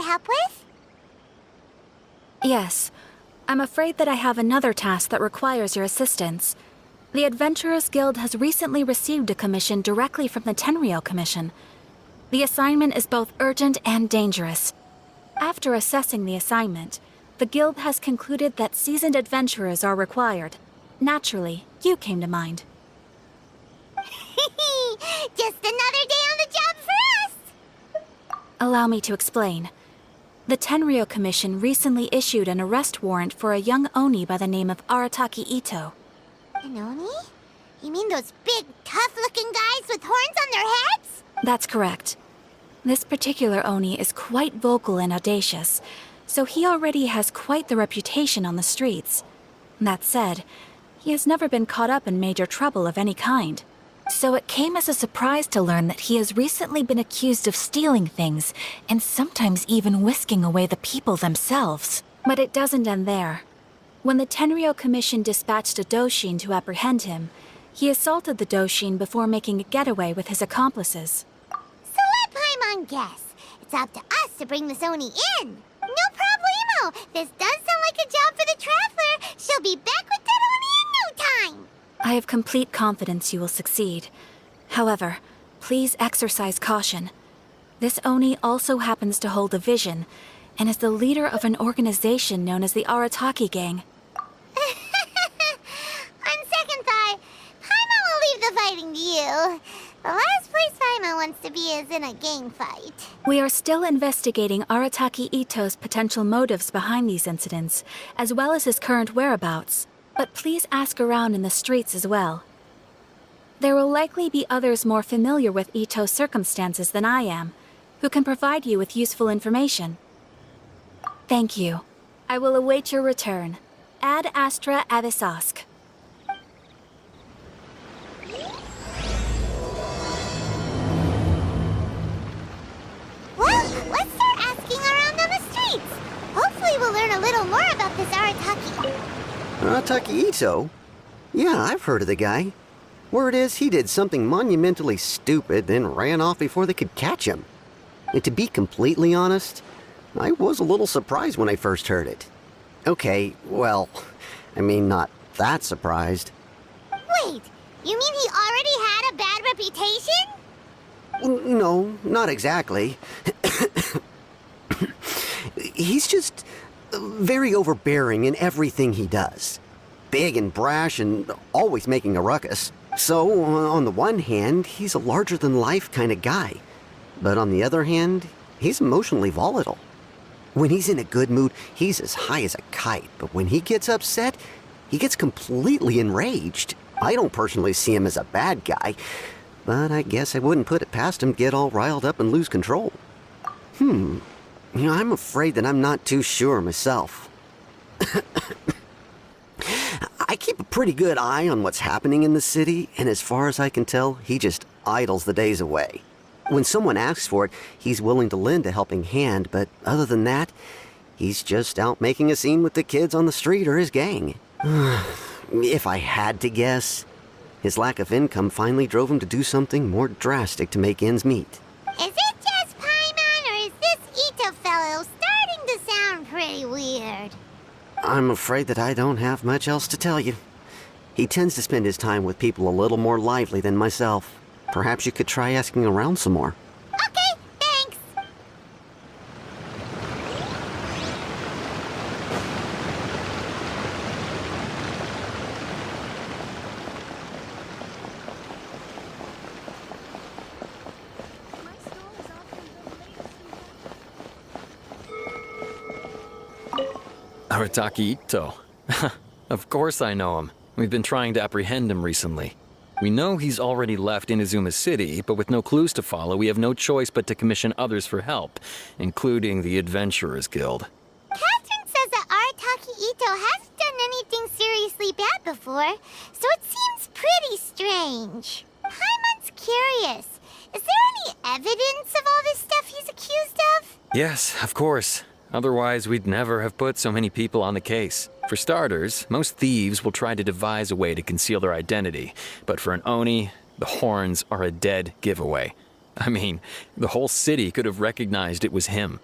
help with? Yes. I'm afraid that I have another task that requires your assistance. The Adventurers Guild has recently received a commission directly from the Tenryou Commission. The assignment is both urgent and dangerous. After assessing the assignment, the Guild has concluded that seasoned adventurers are required. Naturally, you came to mind. Just another day on the job for us! Allow me to explain. The Tenryou Commission recently issued an arrest warrant for a young Oni by the name of Arataki Itto. An Oni? You mean those big, tough-looking guys with horns on their heads? That's correct. This particular Oni is quite vocal and audacious, so he already has quite the reputation on the streets. That said, he has never been caught up in major trouble of any kind. So it came as a surprise to learn that he has recently been accused of stealing things, and sometimes even whisking away the people themselves. But it doesn't end there. When the Tenryou Commission dispatched a Doshin to apprehend him, he assaulted the Doshin before making a getaway with his accomplices. So let Paimon guess. It's up to us to bring this Oni in. No problemo! This does sound like a job for the Traveler. She'll be back with that Oni in no time. I have complete confidence you will succeed. However, please exercise caution. This Oni also happens to hold a vision, and is the leader of an organization known as the Arataki Gang. On second thought, Paimon will leave the fighting to you. The last place Paimon wants to be is in a gang fight. We are still investigating Arataki Itto's potential motives behind these incidents, as well as his current whereabouts. But please ask around in the streets as well. There will likely be others more familiar with Itto's circumstances than I am, who can provide you with useful information. Thank you. I will await your return. Ad Astra Avisask. Well, let's start asking around on the streets. Hopefully we'll learn a little more about this Arataki. Arataki Itto? Yeah, I've heard of the guy. Word is he did something monumentally stupid, then ran off before they could catch him. And to be completely honest, I was a little surprised when I first heard it. Okay, well, I mean, not that surprised. Wait, you mean he already had a bad reputation? No, not exactly. He's just very overbearing in everything he does. Big and brash and always making a ruckus. So, on the one hand, he's a larger-than-life kind of guy. But on the other hand, he's emotionally volatile. When he's in a good mood, he's as high as a kite. But when he gets upset, he gets completely enraged. I don't personally see him as a bad guy, but I guess I wouldn't put it past him to get all riled up and lose control. I'm afraid that I'm not too sure myself. I keep a pretty good eye on what's happening in the city, and as far as I can tell, he just idles the days away. When someone asks for it, he's willing to lend a helping hand, but other than that, he's just out making a scene with the kids on the street or his gang. If I had to guess, his lack of income finally drove him to do something more drastic to make ends meet. Is it just Paimon, or is this Itto fellow starting to sound pretty weird? I'm afraid that I don't have much else to tell you. He tends to spend his time with people a little more lively than myself. Perhaps you could try asking around some more. Okay, thanks. Arataki Itto. Of course I know him. We've been trying to apprehend him recently. We know he's already left Inazuma City, but with no clues to follow, we have no choice but to commission others for help, including the Adventurers Guild. Katherine says that Arataki Itto hasn't done anything seriously bad before, so it seems pretty strange. Paimon's curious. Is there any evidence of all this stuff he's accused of? Yes, of course. Otherwise, we'd never have put so many people on the case. For starters, most thieves will try to devise a way to conceal their identity, but for an Oni, the horns are a dead giveaway. I mean, the whole city could have recognized it was him.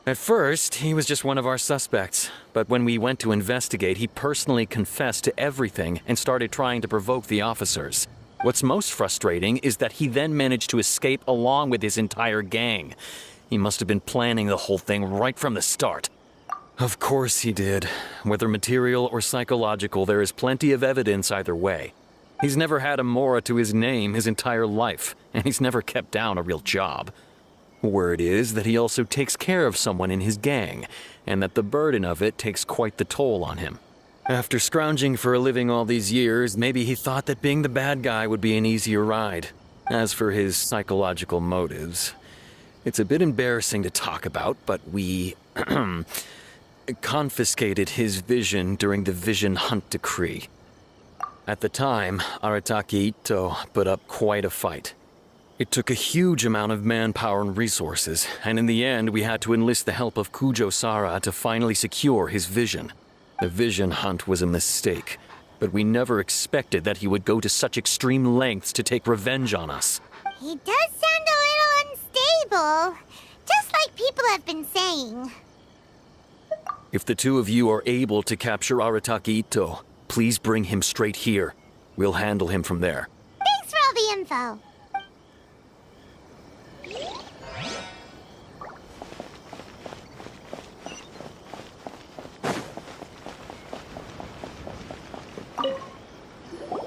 At first, he was just one of our suspects, but when we went to investigate, he personally confessed to everything and started trying to provoke the officers. What's most frustrating is that he then managed to escape along with his entire gang. He must have been planning the whole thing right from the start. Of course he did. Whether material or psychological, there is plenty of evidence either way. He's never had a Mora to his name his entire life, and he's never kept down a real job. Word is that he also takes care of someone in his gang, and that the burden of it takes quite the toll on him. After scrounging for a living all these years, maybe he thought that being the bad guy would be an easier ride. As for his psychological motives, it's a bit embarrassing to talk about, but we confiscated his vision during the Vision Hunt Decree. At the time, Arataki Itto put up quite a fight. It took a huge amount of manpower and resources, and in the end we had to enlist the help of Kujo-Sara to finally secure his vision. The Vision Hunt was a mistake, but we never expected that he would go to such extreme lengths to take revenge on us. He does sound a little unstable, just like people have been saying. If the two of you are able to capture Arataki Itto, please bring him straight here. We'll handle him from there. Thanks for all the info.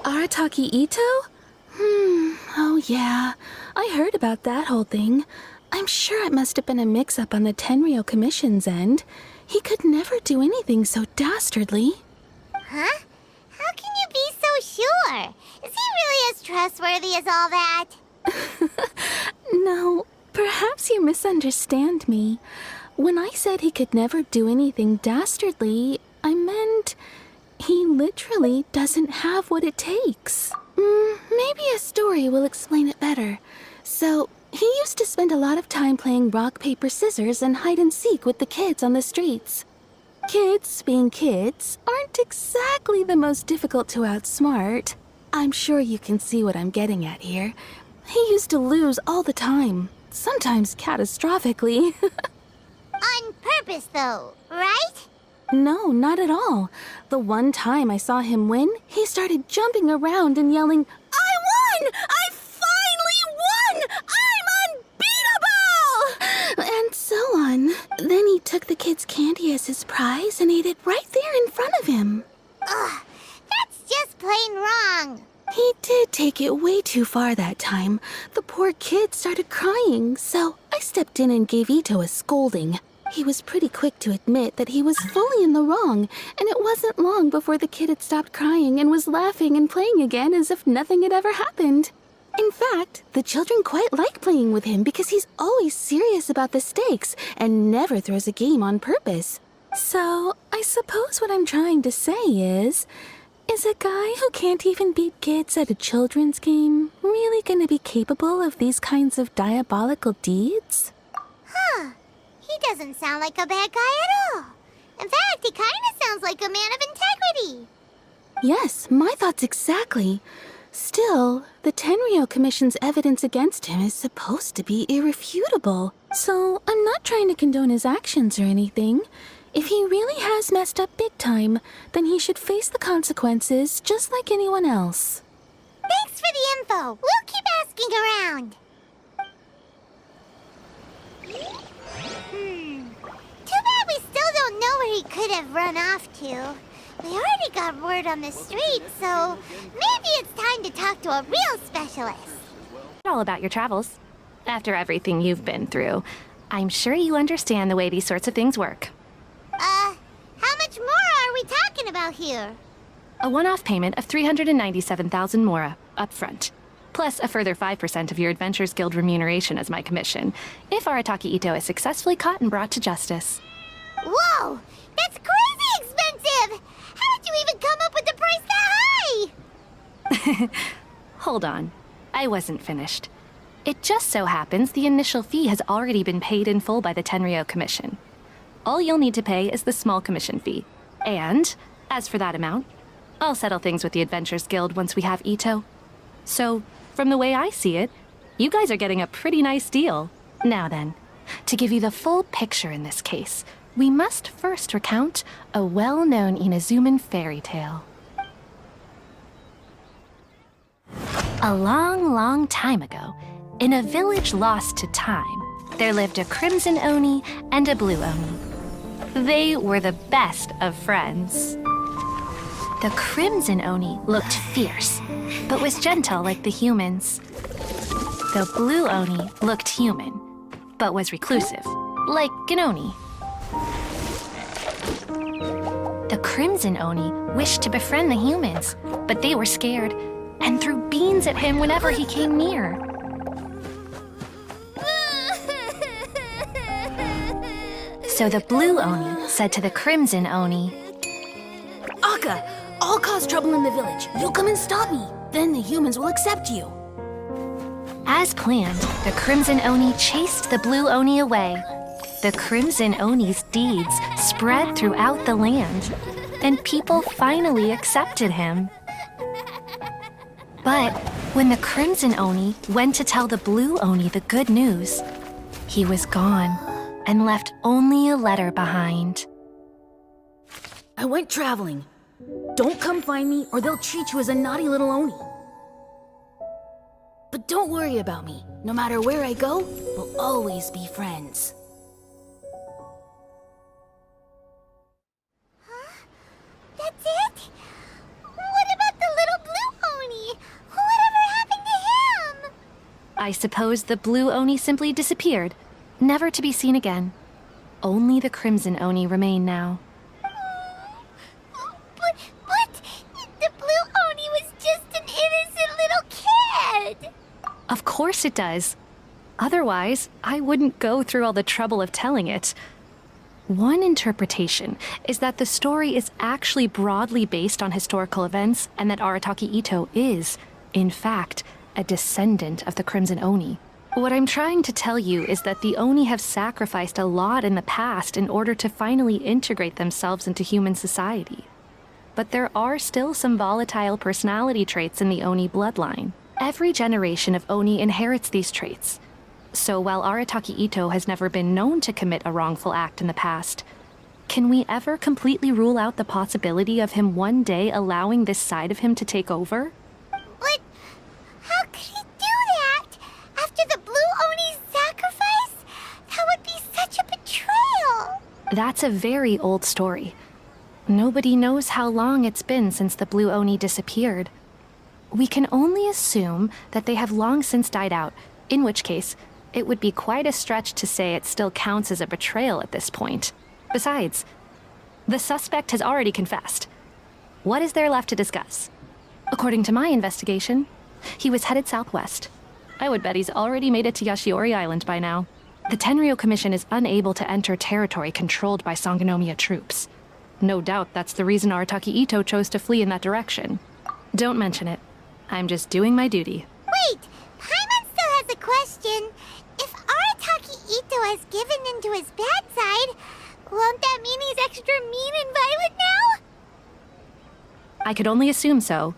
Arataki Itto? Oh yeah. I heard about that whole thing. I'm sure it must have been a mix-up on the Tenryou Commission's end. He could never do anything so dastardly. Huh? How can you be so sure? Is he really as trustworthy as all that? No, perhaps you misunderstand me. When I said he could never do anything dastardly, I meant he literally doesn't have what it takes. Maybe a story will explain it better. So, he used to spend a lot of time playing rock, paper, scissors and hide and seek with the kids on the streets. Kids, being kids, aren't exactly the most difficult to outsmart. I'm sure you can see what I'm getting at here. He used to lose all the time, sometimes catastrophically. On purpose, though, right? No, not at all. The one time I saw him win, he started jumping around and yelling, "I won! I finally won! I'm unbeatable!" And so on. Then he took the kid's candy as his prize and ate it right there in front of him. Ugh, that's just plain wrong. He did take it way too far that time. The poor kid started crying, so I stepped in and gave Itto a scolding. He was pretty quick to admit that he was fully in the wrong, and it wasn't long before the kid had stopped crying and was laughing and playing again as if nothing had ever happened. In fact, the children quite like playing with him because he's always serious about the stakes and never throws a game on purpose. So, I suppose what I'm trying to say is a guy who can't even beat kids at a children's game really gonna be capable of these kinds of diabolical deeds? Huh. He doesn't sound like a bad guy at all. In fact, he kind of sounds like a man of integrity. Yes, my thoughts exactly. Still, the Tenryou Commission's evidence against him is supposed to be irrefutable. So, I'm not trying to condone his actions or anything. If he really has messed up big time, then he should face the consequences just like anyone else. Thanks for the info. We'll keep asking around. Too bad we still don't know where he could have run off to. We already got word on the street, so maybe it's time to talk to a real specialist. All about your travels. After everything you've been through, I'm sure you understand the way these sorts of things work. How much more are we talking about here? A one-off payment of 397,000 Mora, up front. Plus a further 5% of your Adventures Guild remuneration as my commission, if Arataki Itto is successfully caught and brought to justice. Whoa! That's crazy expensive! How did you even come up with the price that high? Hold on. I wasn't finished. It just so happens the initial fee has already been paid in full by the Tenryou Commission. All you'll need to pay is the small commission fee. And, as for that amount, I'll settle things with the Adventures Guild once we have Itto. So, from the way I see it, you guys are getting a pretty nice deal. Now then, To give you the full picture in this case, we must first recount a well-known Inazuman fairy tale. A long, long time ago, in a village lost to time, there lived a crimson Oni and a blue Oni. They were the best of friends. The crimson Oni looked fierce, but was gentle like the humans. The blue Oni looked human, but was reclusive, like an Oni. The crimson Oni wished to befriend the humans, but they were scared and threw beans at him whenever he came near. So the blue Oni said to the crimson Oni, Akka, I'll cause trouble in the village. You'll come and stop me. Then the humans will accept you. As planned, the crimson Oni chased the blue Oni away. The crimson Oni's deeds spread throughout the land, and people finally accepted him. But when the crimson Oni went to tell the blue Oni the good news, he was gone and left only a letter behind. I went traveling. Don't come find me or they'll treat you as a naughty little Oni. But don't worry about me. No matter where I go, we'll always be friends. That's it? What about the little blue Oni? Whatever happened to him? I suppose the blue Oni simply disappeared, never to be seen again. Only the crimson Oni remain now. But the blue Oni was just an innocent little kid. Of course it does. Otherwise, I wouldn't go through all the trouble of telling it. One interpretation is that the story is actually broadly based on historical events and that Arataki Itto is, in fact, a descendant of the Crimson Oni. What I'm trying to tell you is that the Oni have sacrificed a lot in the past in order to finally integrate themselves into human society. But there are still some volatile personality traits in the Oni bloodline. Every generation of Oni inherits these traits. So while Arataki Itto has never been known to commit a wrongful act in the past, can we ever completely rule out the possibility of him one day allowing this side of him to take over? But how could he do that? After the blue Oni's sacrifice? That would be such a betrayal. That's a very old story. Nobody knows how long it's been since the blue Oni disappeared. We can only assume that they have long since died out, in which case, it would be quite a stretch to say it still counts as a betrayal at this point. Besides, the suspect has already confessed. What is there left to discuss? According to my investigation, he was headed southwest. I would bet he's already made it to Yashiro Island by now. The Tenryou Commission is unable to enter territory controlled by Sangonomiya troops. No doubt that's the reason Arataki Itto chose to flee in that direction. Don't mention it. I'm just doing my duty. Wait, Paimon still has a question. If Arataki Itto has given into his bad side, won't that mean he's extra mean and violent now? I could only assume so.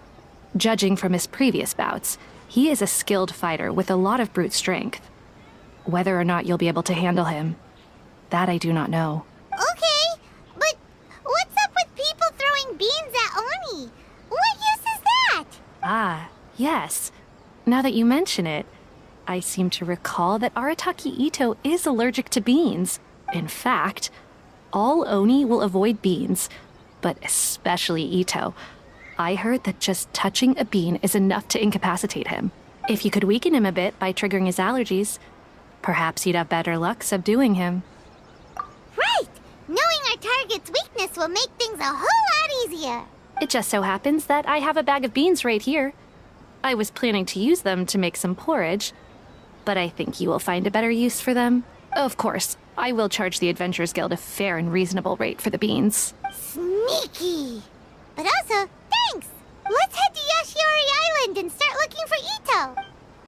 Judging from his previous bouts, he is a skilled fighter with a lot of brute strength. Whether or not you'll be able to handle him, that I do not know. Okay, but what's up with people throwing beans at Oni? What use is that? Ah, yes. Now that you mention it, I seem to recall that Arataki Itto is allergic to beans. In fact, all Oni will avoid beans, but especially Itto. I heard that just touching a bean is enough to incapacitate him. If you could weaken him a bit by triggering his allergies, perhaps you'd have better luck subduing him. Right! Knowing our target's weakness will make things a whole lot easier. It just so happens that I have a bag of beans right here. I was planning to use them to make some porridge, but I think you will find a better use for them. Of course, I will charge the Adventurers Guild a fair and reasonable rate for the beans. Sneaky! But also, thanks! Let's head to Yashiro Island and start looking for Itto.